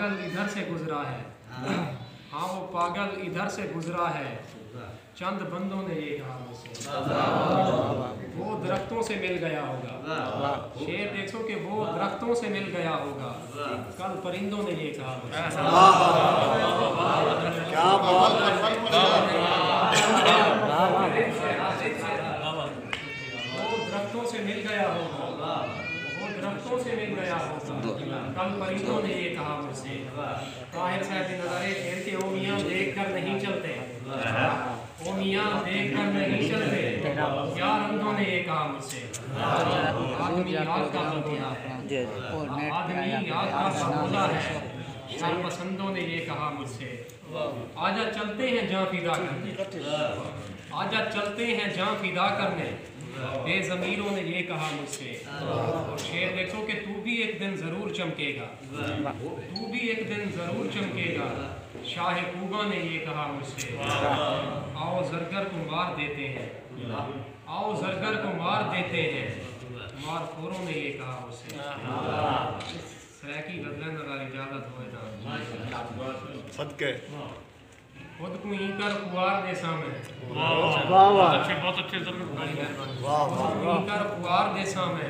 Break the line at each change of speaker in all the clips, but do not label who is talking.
पागल इधर से गुजरा है, हाँ वो पागल इधर से गुजरा है, चंद बंदों ने ये कहा मुझसे, वो दरख्तों से मिल गया होगा। शेर देखो कि वो दरख्तों से मिल गया होगा, कल परिंदों ने ये कहा मुझसे। वो दरख्तों से मिल गया होगा, वो दरख्तों से मिल गया होगा, कल परिंदों ने ये कहा मुझसे। ताहिर साहब के नज़ारे शेर के ओ मियाँ देख कर नहीं चलते, ओ मियाँ देख कर नहीं चलते, क्या रंगों ने ये कहा मुझसे। आदमी आग का बंगोला है, आदमी आग का बंगोला है, सरपसंदों ने ये कहा मुझसे। आजा चलते हैं जहाँ फिदा करने, आजा चलते हैं जहाँ फिदा करने, बेज़मीरों ने ये कहा मुझसे। और शेर देखो कि तू भी एक दिन ज़रूर चमकेगा, तू भी एक दिन ज़रूर चमकेगा, शाह कूबा ने ये कहा मुझसे। आओ ज़रगर को मार देते हैं, आओ ज़रगर को मार देते हैं, मारखोरों ने ये कहा मुझसे। सराकी गज़लें नज़ार इजाज़त होए ना
सदके
खुद को ही कर पुआर दे सामने,
बहुत अच्छे
कर पुआर दे सामने,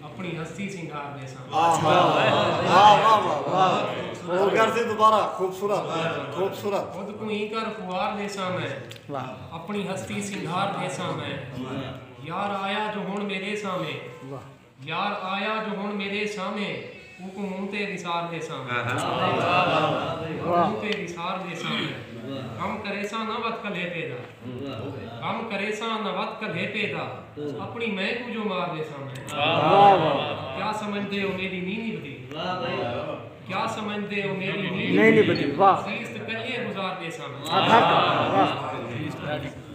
अपनी हस्ती सिंगार दे सामने।
दोबारा खूबसूरत खूबसूरत।
खुद को ही कर पुआर दे सामने, अपनी हस्ती सिंगार दे सामने, यार आया जो हुण मेरे सामने, यार आया जो हुण मेरे सामने, मुंते विसार दे सामने, मुंते विसार दे सामने। कम करेसा न वत कले पैदा, कम करेसा न वत कले पैदा, अपनी मैं को जो मार दे सामने। क्या समझते हो मेरी नींद बदी, क्या समझते हो मेरी नींद बदी, सीस्त कलिए गुजार दे सामने।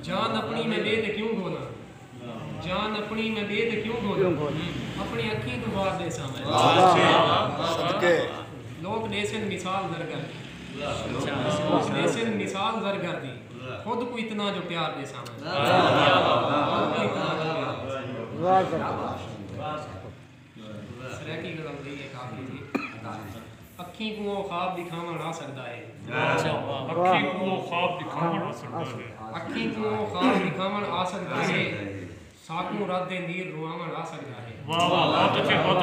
जान अपनी में बेद क्यों बोला, जान अपनी में बेद क्यों बोला, अपनी अखी दुबार दे सामने। लोग देसन मिसाल दरगर, देसन मिसाल दरगर दी, खुद को इतना जो प्यार दे सामने। सराकी गज़ल दी है काफी थी। अखी को वो ख्वाब दिखावा ना सकता है,
अखी को वो ख्वाब दिखावन आ सकता है,
अखी को वो ख्वाब दिखावन आ सकता है, साकू रात नीर रुआवन आ सकता है।
वाह वाह बहुत अच्छे बहुत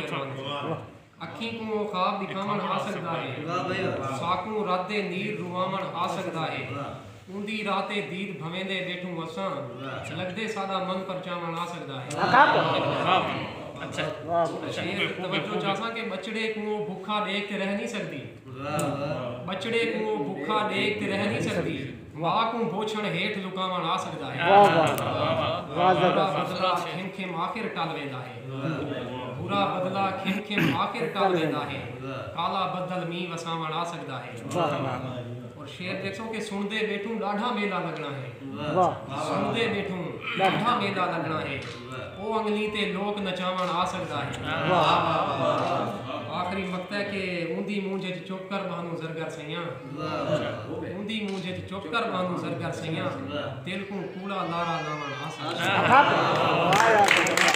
अच्छा।
अखी को वो ख्वाब दिखावन आ सकता है, साकू रात नीर रुआवन आ सकता है, उंदी राते दीद भवेंदे बैठूं असां, लगदे सादा मन पर चावन आ सकता है। शेर तवज्जो चाहता कि बचड़े को वो भूखा देख के रह नहीं सकती, बचड़े को वो भूखा देख के रह नहीं सकती, वाह को भोछण हेठ लुकावन आ सकता है। बुरा बदला खिम खिम आखिर टाल वेंदा है, बुरा बदला खिम खिम आखिर टाल वेंदा है, काला बदल मी वसावन आ सकता है। और शेर देखो कि सुनदे बैठूं डाढ़ा मेला लगना है, सुनदे बैठूं डाढ़ा मेला लगना है, ओ अंगली ते लोक नचावन आ सकता है। आखिरी मकता के ऊंदी मूंझे चुप कर बानू ज़रगर सैया, ऊंदी मूंझे चुप कर बानू ज़रगर सैया, दिल को कूड़ा लारा लावन आ सकता है।